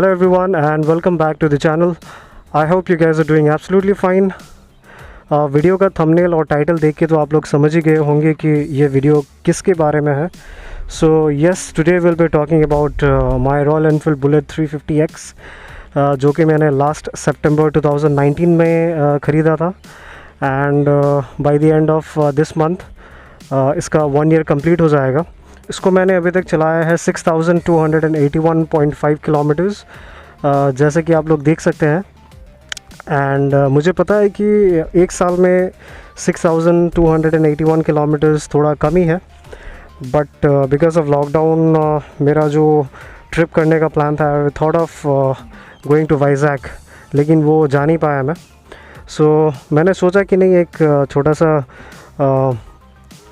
Hello everyone and welcome back to the channel. I hope you guys are doing absolutely fine. Video का thumbnail और title देख के तो आप लोग समझ ही गए होंगे कि ये वीडियो किसके बारे में है. So yes, today will be talking about my royal Enfield bullet 350X, जो कि मैंने लास्ट सितंबर 2019 में ख़रीदा था. And by the end of this month इसका 1 ईयर कंप्लीट हो जाएगा. इसको मैंने अभी तक चलाया है 6281.5 किलोमीटर्स, जैसे कि आप लोग देख सकते हैं. एंड मुझे पता है कि एक साल में 6281 किलोमीटर्स थोड़ा कम ही है, बट बिकॉज ऑफ लॉकडाउन मेरा जो ट्रिप करने का प्लान था, I thought of going to Vizag, लेकिन वो जा नहीं पाया मैं. सो मैंने सोचा कि नहीं, एक छोटा सा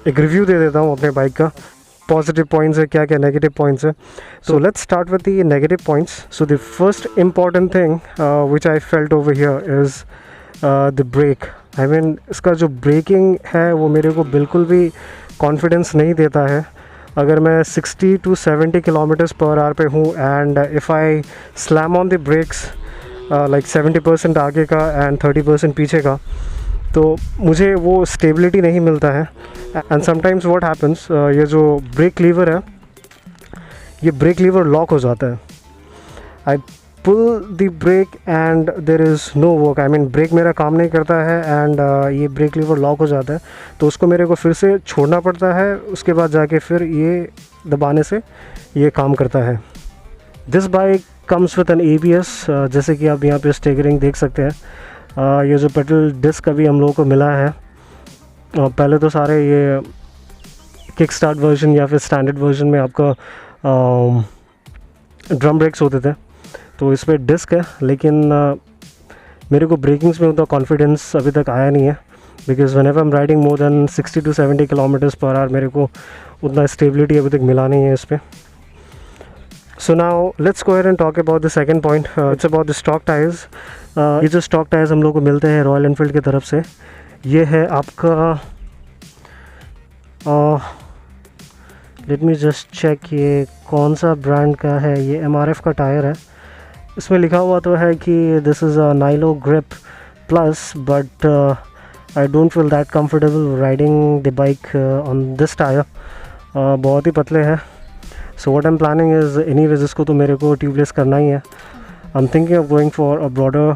एक रिव्यू दे देता हूँ अपने बाइक का. पॉजिटिव पॉइंट्स है, क्या क्या नेगेटिव पॉइंट्स है. So let's start with the negative points. So the first important thing which I felt over here is the brake. I mean, इसका जो ब्रेकिंग है वो मेरे को बिल्कुल भी कॉन्फिडेंस नहीं देता है. अगर मैं 60 to 70 किलोमीटर्स पर आवर पे हूँ and if I slam on the brakes like 70% आगे का एंड 30% पीछे का, तो मुझे वो स्टेबिलिटी नहीं मिलता है. एंड समटाइम्स व्हाट हैपन्स, ये जो ब्रेक लीवर है, ये ब्रेक लीवर लॉक हो जाता है. I pull the brake and there is no work. I mean, brake मेरा काम नहीं करता है एंड ये ब्रेक लीवर लॉक हो जाता है, तो उसको मेरे को फिर से छोड़ना पड़ता है. उसके बाद जाके फिर ये दबाने से ये काम करता है. This bike comes with an ABS, जैसे कि आप यहाँ पे स्टेयरिंग देख सकते हैं. ये जो पेडल डिस्क अभी हम लोगों को मिला है, पहले तो सारे ये किक स्टार्ट वर्जन या फिर स्टैंडर्ड वर्जन में आपका ड्रम ब्रेक्स होते थे, तो इस पर डिस्क है. लेकिन मेरे को ब्रेकिंग्स में उतना कॉन्फिडेंस अभी तक आया नहीं है, because whenever I am riding more than 60 to 70 kilometres per hour मेरे को उतना स्टेबिलिटी अभी तक मिला नहीं है इस पर. So now let's go ahead and talk about the second point. It's about the stock tires. ये जो stock tires हम लोग को मिलते हैं रॉयल एनफील्ड की तरफ से, ये है आपका लेट मी जस्ट चेक, ये कौन सा ब्रांड का है. ये MRF का टायर है. इसमें लिखा हुआ तो है कि this is a Nylogrip Plus, but I don't feel that comfortable riding the bike on this tyre. बहुत ही पतले हैं. So what I am planning is, anyways इसको तो मेरे को ट्यूबलेस करना ही है. I am thinking of going for a broader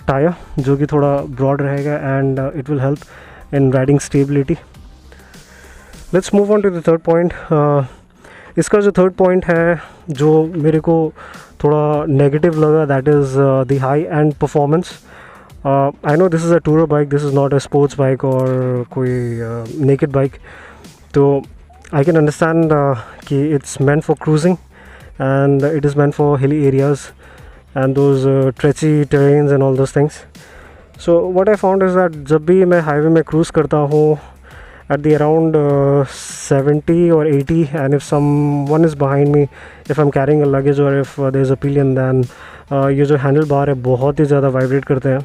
tyre, जो कि थोड़ा ब्रॉड रहेगा and it will help in riding stability. Let's move on to the third point. इसका जो थर्ड पॉइंट है जो मेरे को थोड़ा नेगेटिव लगा, that is the high and performance. I know this is a tourer bike, this is not a sports bike और कोई नेकेड बाइक. तो I can understand कि it's meant for cruising and it is meant for hilly areas and those treachy terrains and all those things. So what I found is that जब भी मैं highway में cruise करता हूँ at the around 70 or 80, and if someone is behind me, if I'm carrying a luggage or if there is a pillion, then ये जो handle bar है बहुत ही ज़्यादा वाइब्रेट करते हैं.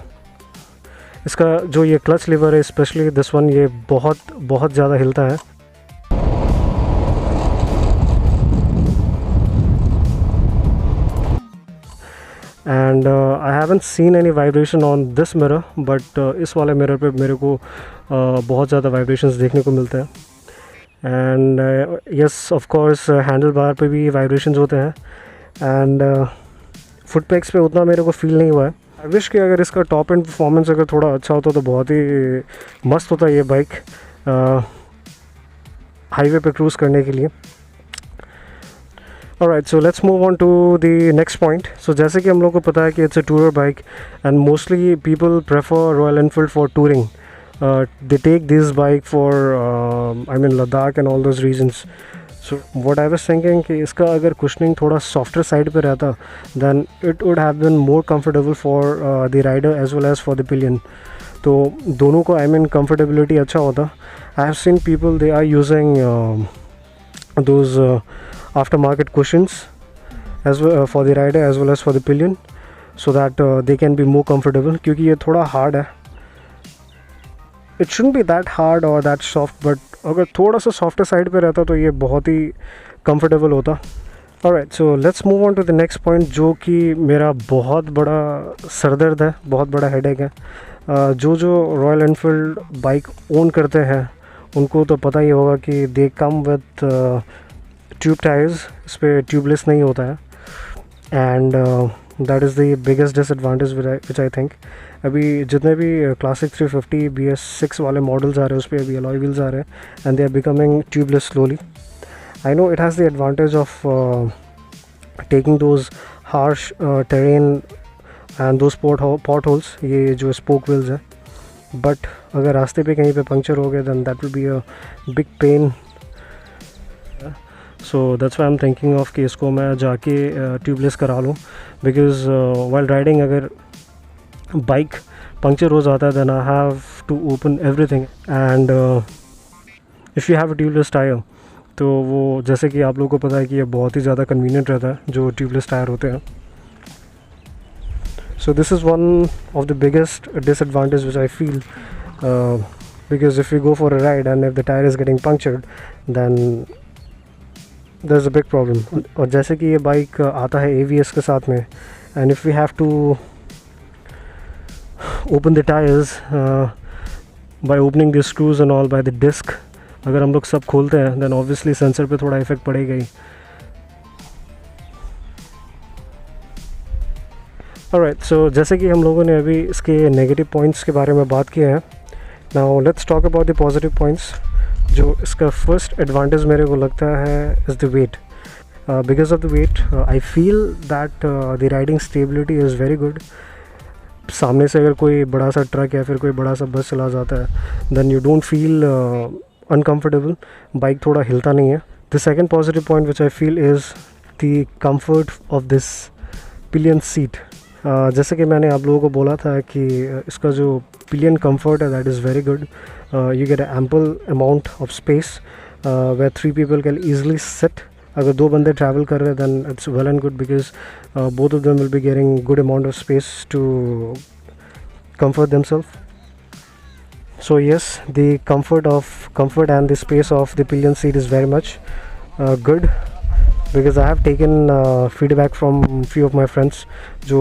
इसका जो ये क्लच लीवर है, स्पेशली दिस वन, ये बहुत ज़्यादा हिलता है. And I haven't seen any vibration on this mirror, but इस वाले मिरर पे मेरे को बहुत ज़्यादा वाइब्रेशंस देखने को मिलते हैं. And yes, of course handle bar पे भी वाइब्रेशंस होते हैं एंड फुट पैक्स पे उतना मेरे को फील नहीं हुआ है. आई विश कि अगर इसका टॉप एंड परफॉर्मेंस अगर थोड़ा अच्छा होता तो बहुत ही मस्त होता ये बाइक हाईवे पे क्रूज़ करने के लिए. Alright, so let's move on to the next point. So जैसे कि हम लोग को पता है कि it's a tourer bike and mostly people prefer Royal Enfield for touring. They take this bike for I mean Ladakh and all those regions. So what I was thinking कि इसका अगर cushioning थोड़ा softer side पे रहता, then it would have been more comfortable for the rider as well as for the pillion. तो दोनों को I mean comfortability अच्छा होता. I have seen people, they are using those aftermarket cushions as well for the rider as well as for the pillion, so that they can be more comfortable. क्योंकि ये थोड़ा hard है. It shouldn't be that hard or that soft, but अगर थोड़ा सा softer side पे रहता तो ये बहुत ही comfortable होता. Alright, so let's move on to the next point, जो कि मेरा बहुत बड़ा सरदर्द है, बहुत बड़ा हेडेक है। जो रॉयल एनफील्ड बाइक ओन करते हैं उनको तो पता ही होगा कि दे कम विद ट्यूब टायर्स, इस पर ट्यूबलेस नहीं होता है। And that is the biggest disadvantage which I think. अभी जितने भी क्लासिक 350 BS6 वाले मॉडल्स आ रहे हैं उस पर अभी अलॉय व्हील्स आ रहे हैं and they are becoming tubeless slowly. I know it has the advantage of taking those harsh terrain and those potholes, ये जो spoke wheels है, but अगर रास्ते पे कहीं पे पंक्चर हो गए then that will be a big pain. So that's why I'm thinking of कि इसको मैं जाके ट्यूबलेस करा लूँ, because while riding अगर बाइक पंक्चर हो जाता है then I have to open everything and if you have a tubeless tire तो वो जैसे कि आप लोगों को पता है कि ये बहुत ही ज़्यादा कन्वीनियंट रहता है जो ट्यूबलेस टायर होते हैं। So this is one of the biggest disadvantage which I feel, because if you go for a ride and if the tyre is getting punctured then there is a big problem. और जैसे कि ये bike आता है AVS के साथ में and if we have to open the tyres by opening the screws and all by the disc, अगर हम लोग सब खोलते हैं देन ऑब्वियसली सेंसर पे थोड़ा इफेक्ट पड़ेगा ही। ऑलराइट, सो जैसे कि हम लोगों ने अभी इसके नेगेटिव पॉइंट्स के बारे में बात किया है, now let's talk about the positive points. जो इसका फर्स्ट एडवांटेज मेरे को लगता है is the weight. Because of the weight I feel that the riding stability is very good. सामने से अगर कोई बड़ा सा ट्रक या फिर कोई बड़ा सा बस चला जाता है then you don't feel uncomfortable, bike थोड़ा हिलता नहीं है। The second positive point which I feel is the comfort of this pillion seat. जैसे कि मैंने आप लोगों को बोला था कि इसका जो पिलियन कम्फर्ट है that is very good. You get ample amount of space where 3 people can easily sit. अगर 2 बंदे ट्रैवल कर रहे हैं then it's well and good because both of them will be getting good amount of space to comfort themselves. So yes, the comfort and the space of the pillion seat is very much good, because I have taken feedback from few of my friends जो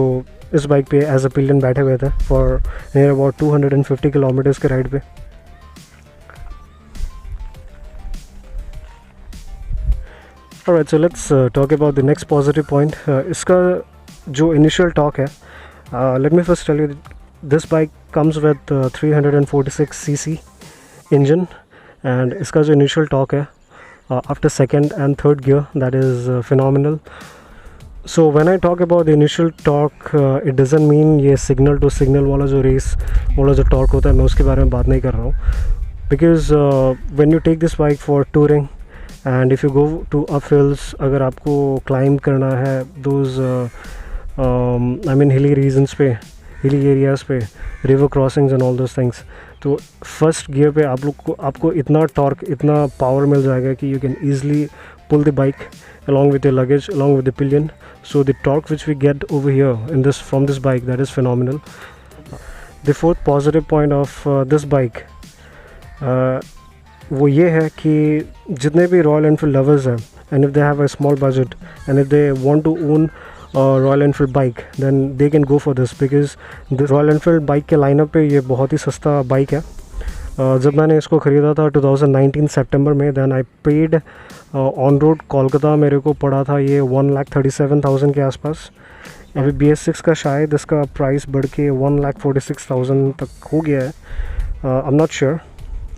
इस bike पे as a pillion बैठे हुए थे for near about 250 kilometres के ride पे। Alright, so let's talk about the next positive point. इसका जो initial talk है, let me first tell you this bike comes with 346cc engine and इसका जो initial torque है after second and third gear that is phenomenal. So when I talk about the initial torque it doesn't mean ये signal to signal वाला जो race वाला जो torque होता है मैं उसके बारे में बात नहीं कर रहा हूँ, because when you take this bike for touring and if you go to uphills, अगर आपको climb करना है those I mean hilly regions पे, हिली एरियाज़ पे, river crossings and all those things, तो फर्स्ट गियर पे आप लोग को आपको इतना टॉर्क, इतना पावर मिल जाएगा कि you can easily pull the bike along with your luggage, along with the pillion. So the torque which we get over here in this from this bike, that is phenomenal. The fourth positive point of this bike वो ये है कि जितने भी royal Enfield lovers हैं and if they have a small budget and if they want to own Royal Enfield bike then they can go for this, because Royal Enfield bike के lineup पे ये बहुत ही सस्ता बाइक है। जब मैंने इसको ख़रीदा था 2019 सितंबर में, then I paid on road Kolkata मेरे को पड़ा था ये 1,37,000 के आसपास। अभी BS6 का शायद इसका प्राइस बढ़ के 1,46,000 तक हो गया है, आई एम नॉट श्योर,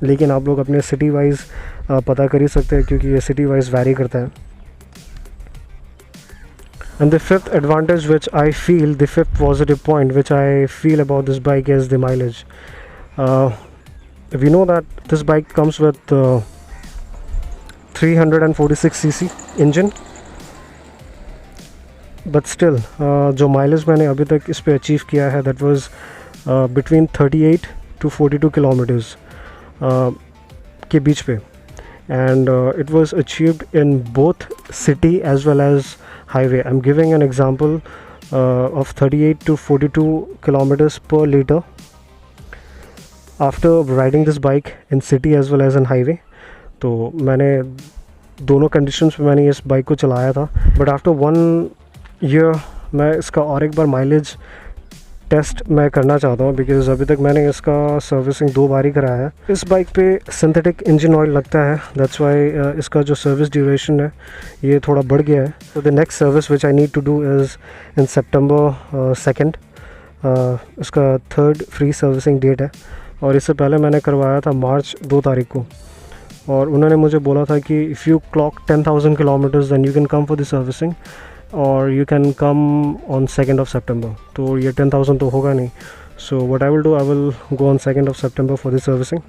लेकिन आप लोग अपने सिटी वाइज पता कर ही सकते हैं क्योंकि ये सिटी वाइज वैरी करता है। And the fifth advantage which I feel, the fifth positive point which I feel about this bike is the mileage. We know that this bike comes with 346cc engine, but still जो mileage मैंने अभी तक इस पे achieve किया है that was between 38 to 42 kilometers के बीच पे, and it was achieved in both city as well as highway. I'm giving an example of 38 to 42 kilometers per liter after riding this bike in city as well as in highway. तो मैंने दोनों conditions में मैंने इस bike को चलाया था, but after 1 year मैं इसका और एक बार माइलेज टेस्ट मैं करना चाहता हूँ, बिकॉज़ अभी तक मैंने इसका सर्विसिंग 2 बार ही कराया है। इस बाइक पे सिंथेटिक इंजन ऑयल लगता है, दैट्स वाई इसका जो सर्विस ड्यूरेशन है ये थोड़ा बढ़ गया है। तो the next service which I need to do is in September 2nd। इसका 3rd फ्री सर्विसिंग डेट है, और इससे पहले मैंने करवाया था March 2 तारीख को, और उन्होंने मुझे बोला था कि if you clock 10,000 kilometres than you can come for the servicing, और you can come on 2nd of September। तो ये 10,000 तो होगा नहीं, so what I will do, I will go on 2nd of September for the servicing.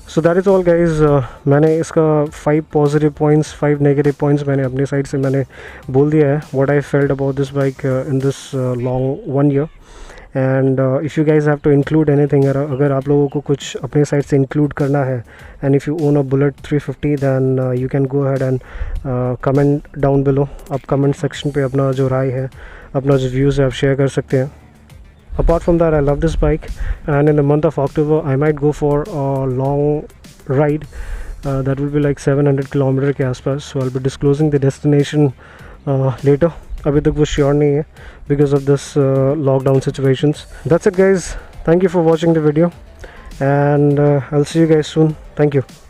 So that is all guys. मैंने इसका 5 positive points 5 negative points मैंने अपने side से मैंने बोल दिया है, what I felt about this bike in this long 1 year. And if you guys have to include anything, अगर आप लोगों को कुछ अपने साइड से इंक्लूड करना है, and if you own a bullet 350 then you can go ahead and comment down below. आप कमेंट सेक्शन पे अपना जो राय है, अपना जो व्यूज़ है, आप शेयर कर सकते हैं। Apart from that, I love this bike, and in the month of October I might go for a long ride that will be like 700 kilometer के आसपास, so I'll be disclosing the destination later। अभी तक वो sure नहीं है because of this lockdown situations। That's it guys, thank you for watching the video, and I'll see you guys soon। Thank you।